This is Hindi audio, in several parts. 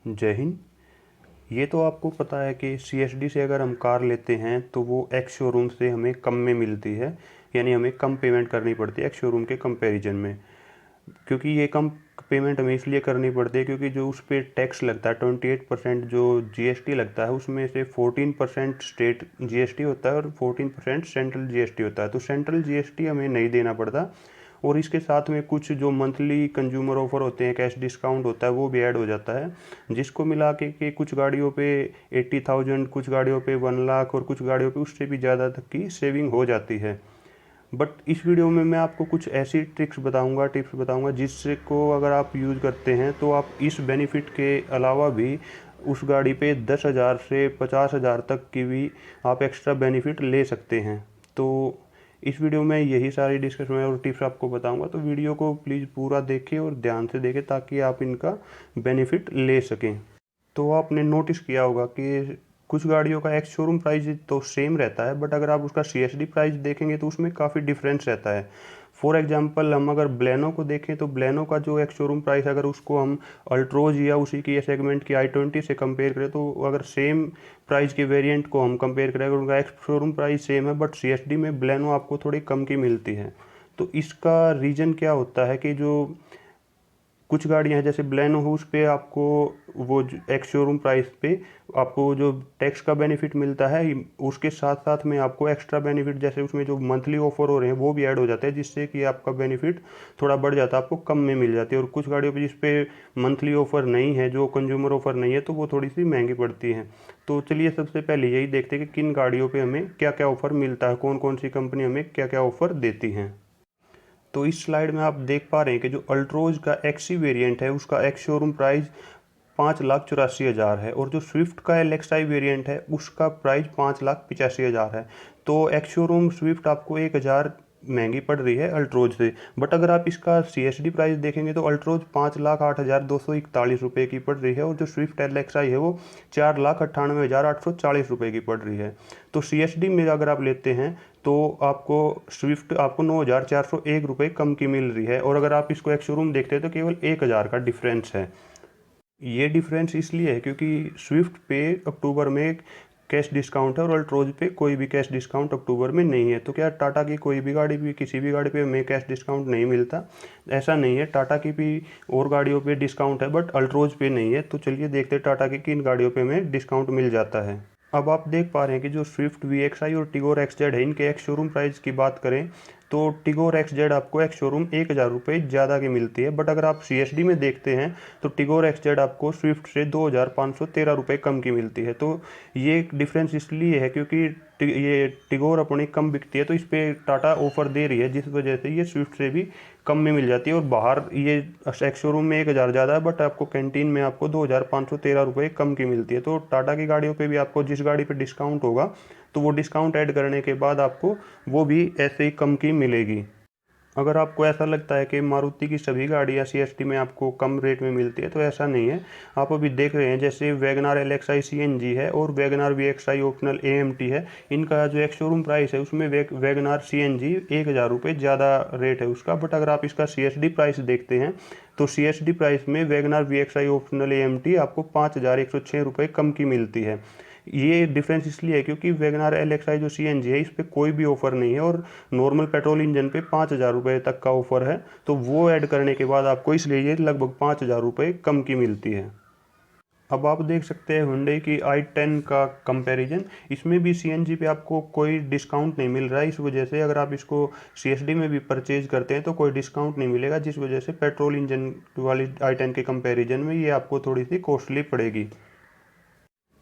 जय हिंद। ये तो आपको पता है कि सीएसडी से अगर हम कार लेते हैं तो वो एक्स शोरूम से हमें कम में मिलती है, यानी हमें कम पेमेंट करनी पड़ती है एक्स शोरूम के कंपैरिजन में। क्योंकि ये कम पेमेंट हमें इसलिए करनी पड़ती है क्योंकि जो उस पर टैक्स लगता है 28% जो जीएसटी लगता है, उसमें से 14% स्टेट जीएसटी होता है और 14% सेंट्रल जीएसटी होता है। तो सेंट्रल जीएसटी हमें नहीं देना पड़ता और इसके साथ में कुछ जो मंथली कंज्यूमर ऑफर होते हैं, कैश डिस्काउंट होता है, वो भी ऐड हो जाता है, जिसको मिला के कुछ गाड़ियों पे 80,000, कुछ गाड़ियों पे 1 लाख और कुछ गाड़ियों पे उससे भी ज़्यादा तक की सेविंग हो जाती है। बट इस वीडियो में मैं आपको कुछ ऐसी टिप्स बताऊंगा जिससे को अगर आप यूज़ करते हैं तो आप इस बेनिफिट के अलावा भी उस गाड़ी पे 10,000 से 50,000 तक की भी आप एक्स्ट्रा बेनिफिट ले सकते हैं। तो इस वीडियो में यही सारी डिस्कशन और टिप्स आपको बताऊंगा, तो वीडियो को प्लीज़ पूरा देखें और ध्यान से देखें ताकि आप इनका बेनिफिट ले सकें। तो आपने नोटिस किया होगा कि कुछ गाड़ियों का एक्स शोरूम प्राइस तो सेम रहता है, बट अगर आप उसका सीएसडी प्राइस देखेंगे तो उसमें काफ़ी डिफरेंस रहता है। फॉर एग्जांपल हम अगर ब्लेनो को देखें तो ब्लेनो का जो एक्स शोरूम प्राइस, अगर उसको हम अल्ट्रोज या उसी की सेगमेंट की i20 से कंपेयर करें, तो अगर सेम प्राइस के वेरिएंट को हम कंपेयर करें, अगर उनका एक्स शोरूम प्राइस सेम है बट सीएसडी में ब्लेनो आपको थोड़ी कम की मिलती है। तो इसका रीज़न क्या होता है कि जो कुछ गाड़ियां हैं जैसे ब्लेनो हो, उस पे आपको वो एक्स शोरूम प्राइस पे आपको जो टैक्स का बेनिफिट मिलता है, उसके साथ साथ में आपको एक्स्ट्रा बेनिफिट जैसे उसमें जो मंथली ऑफर हो रहे हैं वो भी ऐड हो जाते हैं, जिससे कि आपका बेनिफिट थोड़ा बढ़ जाता है, आपको कम में मिल जाती है। और कुछ गाड़ियों पे जिस पे मंथली ऑफर नहीं है, जो कंज्यूमर ऑफर नहीं है, तो वो थोड़ी सी महंगी पड़ती हैं। तो चलिए सबसे पहले यही देखते हैं कि किन गाड़ियों पर हमें क्या क्या ऑफर मिलता है, कौन कौन सी कंपनी हमें क्या क्या ऑफर देती हैं। तो इस स्लाइड में आप देख पा रहे हैं कि जो अल्ट्रोज का एक्सी वेरिएंट है उसका एक्स शोरूम प्राइस 5,84,000 है और जो स्विफ्ट का एलएक्सआई वेरिएंट है उसका प्राइस 5,85,000 है। तो एक्स शोरूम स्विफ्ट आपको 1,000 महंगी पड़ रही है अल्ट्रोज से। बट अगर आप इसका सीएसडी प्राइस देखेंगे तो अल्ट्रोज 5,08,241 की पड़ रही है और जो स्विफ्ट एलएक्सआई है वो 4,98,840 की पड़ रही है। तो सीएसडी में अगर आप लेते हैं तो आपको स्विफ्ट आपको 9,401 कम की मिल रही है, और अगर आप इसको एक्स शोरूम देखते हैं तो केवल 1,000 का डिफरेंस है। ये डिफरेंस इसलिए है क्योंकि स्विफ्ट पे अक्टूबर में कैश डिस्काउंट है और अल्ट्रोज पे कोई भी कैश डिस्काउंट अक्टूबर में नहीं है। तो क्या टाटा की कोई भी गाड़ी भी किसी भी गाड़ी पे हमें कैश डिस्काउंट नहीं मिलता? ऐसा नहीं है, टाटा की भी और गाड़ियों पे डिस्काउंट है बट अल्ट्रोज पे नहीं है। तो चलिए देखते हैं टाटा की किन गाड़ियों पे हमें डिस्काउंट मिल जाता है। अब आप देख पा रहे हैं कि जो स्विफ्ट VXI और टिगोर XZ है, इनके एक्स शोरूम प्राइस की बात करें तो टिगोर XZ आपको एक्स शोरूम 1,000 ज़्यादा की मिलती है। बट अगर आप सीएसडी में देखते हैं तो टिगोर XZ आपको स्विफ्ट से 2,513 कम की मिलती है। तो ये डिफरेंस इसलिए है क्योंकि ये टिगोर अपनी कम बिकती है, तो इस पर टाटा ऑफर दे रही है, जिस वजह से ये स्विफ्ट से भी कम में मिल जाती है। और बाहर ये एक्स शोरूम में 1,000 ज़्यादा है बट आपको कैंटीन में आपको 2,513 कम की मिलती है। तो टाटा की गाड़ियों पे भी आपको जिस गाड़ी पे डिस्काउंट होगा तो वो डिस्काउंट ऐड करने के बाद आपको वो भी ऐसे ही कम की मिलेगी। अगर आपको ऐसा लगता है कि मारुति की सभी गाड़ियाँ सीएसडी में आपको कम रेट में मिलती है, तो ऐसा नहीं है। आप अभी देख रहे हैं जैसे वैगनार एलएक्सआई सीएनजी है और वैगनार वीएक्सआई ऑप्शनल एएमटी है, इनका जो एक्स शोरूम प्राइस है उसमें वैगनार सीएनजी 1,000 ज़्यादा रेट है उसका। बट अगर आप इसका सीएसडी प्राइस देखते हैं तो सीएसडी प्राइस में वैगनार वीएक्सआई ऑप्शनल एएमटी आपको 5,106 कम की मिलती है। ये डिफरेंस इसलिए है क्योंकि वैगनार एलएक्सआई जो सीएनजी है इस पर कोई भी ऑफर नहीं है और नॉर्मल पेट्रोल इंजन पे 5,000 तक का ऑफर है, तो वो ऐड करने के बाद आपको इसलिए ये लगभग 5,000 कम की मिलती है। अब आप देख सकते हैं हुंडई की i10 का कंपैरिजन, इसमें भी सीएनजी पे आपको कोई डिस्काउंट नहीं मिल रहा है। इस वजह से अगर आप इसको सीएसडी में भी परचेज करते हैं तो कोई डिस्काउंट नहीं मिलेगा, जिस वजह से पेट्रोल इंजन वाली i10 के कंपैरिजन में ये आपको थोड़ी सी कॉस्टली पड़ेगी।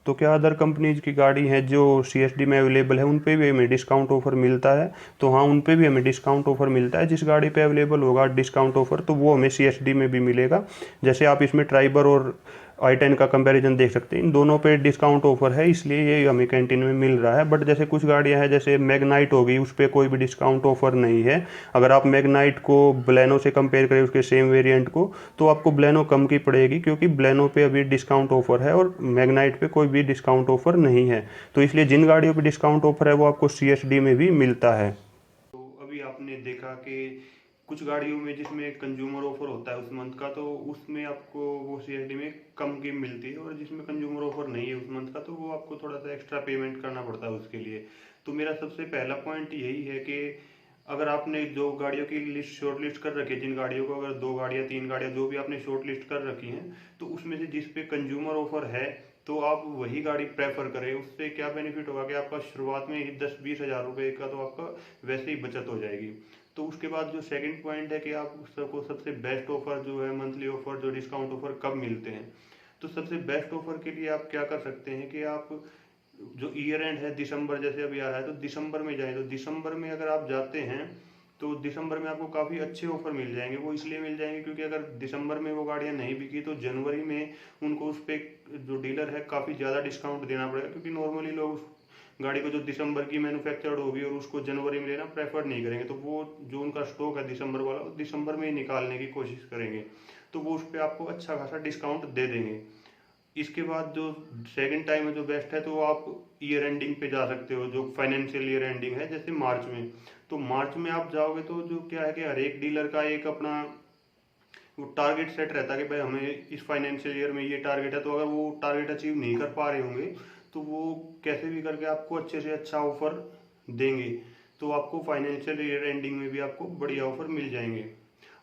तो क्या अदर कंपनीज की गाड़ी है जो सीएसडी में अवेलेबल है उन पे भी हमें डिस्काउंट ऑफर मिलता है? तो हाँ, उन पे भी हमें डिस्काउंट ऑफर मिलता है। जिस गाड़ी पे अवेलेबल होगा डिस्काउंट ऑफर तो वो हमें सीएसडी में भी मिलेगा। जैसे आप इसमें ट्राइबर और i10 का कंपैरिजन देख सकते हैं, इन दोनों पे डिस्काउंट ऑफर है, इसलिए ये हमें कैंटीन में मिल रहा है। बट जैसे कुछ गाड़ियां हैं जैसे मैग्नाइट होगी, उस पर कोई भी डिस्काउंट ऑफर नहीं है। अगर आप मैग्नाइट को ब्लेनो से कंपेयर करें उसके सेम वेरिएंट को, तो आपको ब्लेनो कम की पड़ेगी क्योंकि ब्लेनो पे अभी डिस्काउंट ऑफर है और मैग्नाइट पे कोई भी डिस्काउंट ऑफर नहीं है। तो इसलिए जिन गाड़ियों पे डिस्काउंट ऑफर है वो आपको सीएसडी में भी मिलता है। तो अभी आपने देखा कि कुछ गाड़ियों में जिसमें कंज्यूमर ऑफर होता है उस मंथ का, तो उसमें आपको वो सीएसडी में कम की मिलती है, और जिसमें कंज्यूमर ऑफर नहीं है उस मंथ का, तो वो आपको थोड़ा सा एक्स्ट्रा पेमेंट करना पड़ता है उसके लिए। तो मेरा सबसे पहला पॉइंट यही है कि अगर आपने जो गाड़ियों की लिस्ट शॉर्ट लिस्ट कर रखी है, जिन गाड़ियों को, अगर 2 गाड़ियाँ 3 गाड़ियाँ जो भी आपने शॉर्ट लिस्ट कर रखी हैं, तो उसमें से जिस पे कंज्यूमर ऑफर है तो आप वही गाड़ी प्रेफर करें। उससे क्या बेनिफिट होगा कि आपका शुरुआत में ही 10-20 हज़ार रुपये का तो आपका वैसे ही बचत हो जाएगी। तो उसके बाद जो सेकंड पॉइंट है कि आप सबको सबसे बेस्ट ऑफर जो है, मंथली ऑफर, जो डिस्काउंट ऑफर कब मिलते हैं। तो सबसे बेस्ट ऑफर के लिए आप क्या कर सकते हैं कि आप जो ईयर एंड है, दिसंबर जैसे अभी आ रहा है, तो दिसंबर में जाएं। तो दिसंबर में अगर आप जाते हैं तो दिसंबर में आपको काफ़ी अच्छे ऑफर मिल जाएंगे। वो इसलिए मिल जाएंगे क्योंकि अगर दिसंबर में वो गाड़ियाँ नहीं बिकी तो जनवरी में उनको उस पर जो डीलर है काफ़ी ज़्यादा डिस्काउंट देना पड़ेगा, क्योंकि नॉर्मली लोग उस गाड़ी को जो दिसंबर की मैन्युफैक्चर्ड होगी और उसको जनवरी में लेना प्रेफर नहीं करेंगे। तो वो जो उनका स्टॉक है दिसंबर वाला, वो दिसंबर में ही निकालने की कोशिश करेंगे, तो वो उस पर आपको अच्छा खासा डिस्काउंट दे देंगे। इसके बाद जो सेकंड टाइम है जो बेस्ट है, तो आप ईयर एंडिंग पे जा सकते हो, जो फाइनेंशियल ईयर एंडिंग है जैसे मार्च में। तो मार्च में आप जाओगे तो जो क्या है कि हर एक डीलर का एक अपना वो टारगेट सेट रहता है कि भाई हमें इस फाइनेंशियल ईयर में ये टारगेट है। तो अगर वो टारगेट अचीव नहीं कर पा रहे होंगे तो वो कैसे भी करके आपको अच्छे से अच्छा ऑफर देंगे, तो आपको फाइनेंशियल ईयर एंडिंग में भी आपको बढ़िया ऑफर मिल जाएंगे।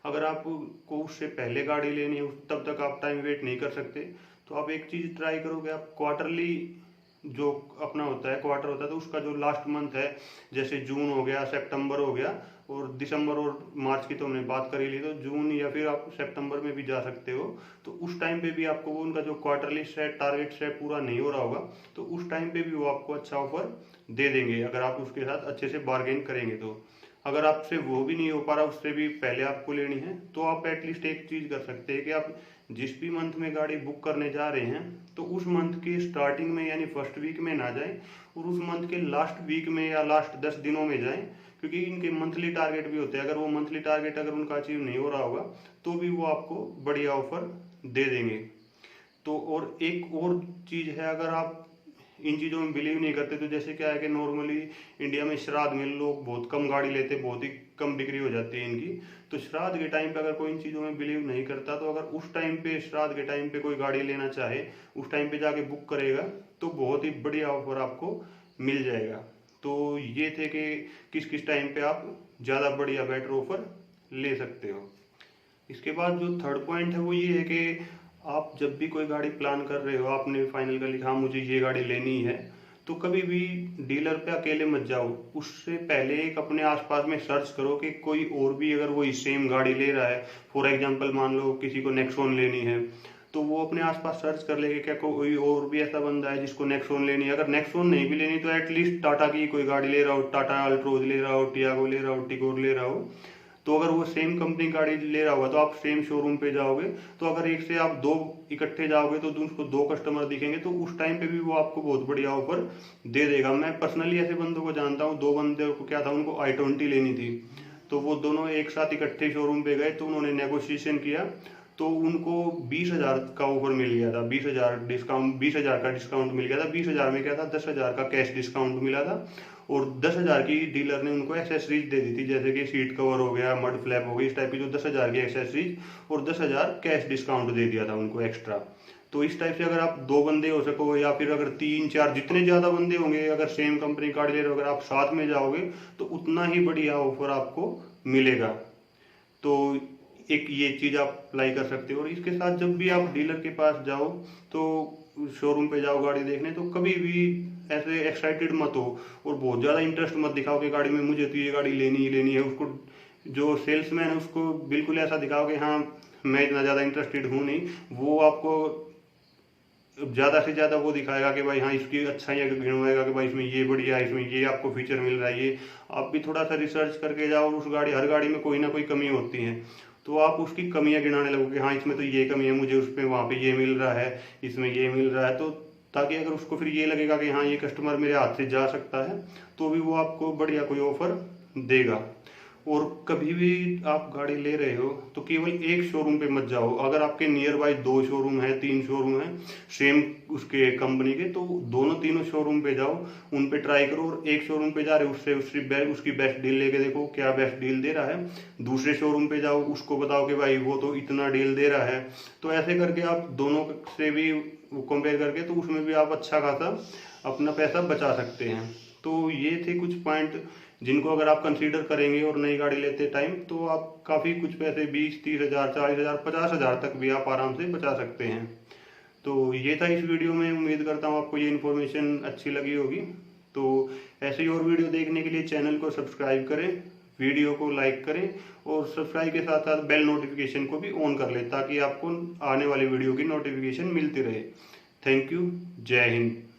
अगर आपको उससे पहले गाड़ी लेनी है, तब तक आप टाइम वेट नहीं कर सकते, तो आप एक चीज़ ट्राई करोगे, आप क्वार्टरली जो अपना होता है क्वार्टर होता है, तो उसका जो लास्ट मंथ है, जैसे जून हो गया, सितंबर हो गया, और दिसंबर और मार्च की तो हमने बात कर ही ली, तो जून या फिर आप सितंबर में भी जा सकते हो। तो उस टाइम पे भी आपको वो उनका जो क्वार्टरली सेट टारगेट सेट पूरा नहीं हो रहा होगा, तो उस टाइम पे भी वो आपको अच्छा ऑफर दे देंगे अगर आप उसके साथ अच्छे से बार्गेन करेंगे। तो अगर आपसे वो भी नहीं हो पा रहा, उससे भी पहले आपको लेनी है, तो आप एटलीस्ट एक चीज़ कर सकते हैं कि आप जिस भी मंथ में गाड़ी बुक करने जा रहे हैं, तो उस मंथ के स्टार्टिंग में यानी फर्स्ट वीक में ना जाएं, और उस मंथ के लास्ट वीक में या लास्ट 10 दिनों में जाएं, क्योंकि इनके मंथली टारगेट भी होते हैं। अगर वो मंथली टारगेट अगर उनका अचीव नहीं हो रहा होगा, तो भी वो आपको बढ़िया ऑफर दे देंगे। तो और एक और चीज़ है, अगर आप इन चीज़ों में बिलीव नहीं करते, तो जैसे क्या है कि नॉर्मली इंडिया में श्राद्ध में लोग बहुत कम गाड़ी लेते, बहुत ही कम बिक्री हो जाती है इनकी। तो श्राद्ध के टाइम पे अगर कोई इन चीज़ों में बिलीव नहीं करता, तो अगर उस टाइम पे श्राद्ध के टाइम पे कोई गाड़ी लेना चाहे, उस टाइम पे जाके बुक करेगा, तो बहुत ही बढ़िया ऑफर आपको मिल जाएगा। तो ये थे कि किस किस टाइम पे आप ज़्यादा बढ़िया बेटर ऑफर ले सकते हो। इसके बाद जो थर्ड पॉइंट है वो ये है कि आप जब भी कोई गाड़ी प्लान कर रहे हो, आपने फाइनल कर लिखा हाँ मुझे ये गाड़ी लेनी है, तो कभी भी डीलर पे अकेले मत जाओ। उससे पहले एक अपने आसपास में सर्च करो कि कोई और भी अगर वो सेम गाड़ी ले रहा है। फॉर एग्जांपल मान लो किसी को नेक्सॉन लेनी है, तो वो अपने आसपास सर्च कर लेके क्या कोई और भी ऐसा बंदा है जिसको नेक्सॉन लेनी है। अगर नेक्सॉन नहीं भी लेनी तो एटलीस्ट टाटा की कोई गाड़ी ले रहा हो, टाटा अल्ट्रोज ले रहा हो, टियागो ले रहा हो, टिगोर ले रहा हो, तो अगर वो सेम कंपनी गाड़ी ले रहा होगा तो आप सेम शोरूम पे जाओगे, तो अगर एक से आप 2 इकट्ठे जाओगे तो उसको 2 कस्टमर दिखेंगे, तो उस टाइम पे भी वो आपको बहुत बढ़िया ऑफर दे देगा। मैं पर्सनली ऐसे बंदों को जानता हूँ, 2 बंदे को क्या था, उनको i20 लेनी थी, तो वो दोनों एक साथ इकट्ठे शोरूम पे गए, तो उन्होंने नेगोशिएशन किया, तो उनको 20,000 का ऑफर मिल गया था, 20,000 डिस्काउंट, 20,000 का डिस्काउंट मिल गया था। 20,000 में क्या था, 10,000 का कैश डिस्काउंट मिला था, और 10,000 की डीलर ने उनको एक्सेसरीज दे दी थी, जैसे कि सीट कवर हो गया, मड फ्लैप हो गई, इस टाइप की जो 10,000 की एक्सेसरीज, और 10,000 कैश डिस्काउंट दे दिया था उनको एक्स्ट्रा। तो इस टाइप से अगर आप 2 बंदे हो सको, या फिर अगर 3-4 जितने ज़्यादा बंदे होंगे, अगर सेम कंपनी कार्ड ले रहे हो, अगर आप साथ में जाओगे तो उतना ही बढ़िया ऑफर आपको मिलेगा। तो एक ये चीज़ आप अप्लाई कर सकते हो। और इसके साथ जब भी आप डीलर के पास जाओ, तो शोरूम पे जाओ गाड़ी देखने, तो कभी भी ऐसे एक्साइटेड मत हो और बहुत ज़्यादा इंटरेस्ट मत दिखाओ कि गाड़ी में मुझे तो ये गाड़ी लेनी ही लेनी है। उसको जो सेल्समैन है उसको बिल्कुल ऐसा दिखाओ कि हाँ मैं इतना ज़्यादा इंटरेस्टेड हूँ नहीं। वो आपको ज़्यादा से ज़्यादा वो दिखाएगा कि भाई हाँ इसकी अच्छाइयाँ गिनवाएगा कि भाई इसमें ये बढ़िया है, इसमें ये आपको फीचर मिल रहा है। ये आप भी थोड़ा सा रिसर्च करके जाओ, उस गाड़ी हर गाड़ी में कोई ना कोई कमी होती है, तो आप उसकी कमियां गिनाने लगोगे, हाँ इसमें तो ये कमी है, मुझे उस पर वहाँ पे ये मिल रहा है, इसमें ये मिल रहा है। तो ताकि अगर उसको फिर ये लगेगा कि हाँ ये कस्टमर मेरे हाथ से जा सकता है, तो भी वो आपको बढ़िया कोई ऑफर देगा। और कभी भी आप गाड़ी ले रहे हो तो केवल एक शोरूम पे मत जाओ। अगर आपके नियर बाय 2 शोरूम है, 3 शोरूम है सेम उसके कंपनी के, तो दोनों तीनों शोरूम पे जाओ, उन पे ट्राई करो। और एक शोरूम पे जा रहे हो उससे उसकी बेस्ट डील लेके देखो क्या बेस्ट डील दे रहा है। दूसरे शोरूम पे जाओ, उसको बताओ कि भाई वो तो इतना डील दे रहा है। तो ऐसे करके आप दोनों से भी कंपेयर करके, तो उसमें भी आप अच्छा खासा अपना पैसा बचा सकते हैं। तो ये थे कुछ पॉइंट जिनको अगर आप कंसीडर करेंगे और नई गाड़ी लेते टाइम, तो आप काफ़ी कुछ पैसे 20-30 हज़ार, 40 हज़ार, 50 हज़ार तक भी आप आराम से बचा सकते हैं। तो ये था इस वीडियो में। उम्मीद करता हूँ आपको ये इन्फॉर्मेशन अच्छी लगी होगी। तो ऐसे ही और वीडियो देखने के लिए चैनल को सब्सक्राइब करें, वीडियो को लाइक करें, और सब्सक्राइब के साथ साथ बेल नोटिफिकेशन को भी ऑन कर लें ताकि आपको आने वाली वीडियो की नोटिफिकेशन मिलती रहे। Thank you. जय हिंद।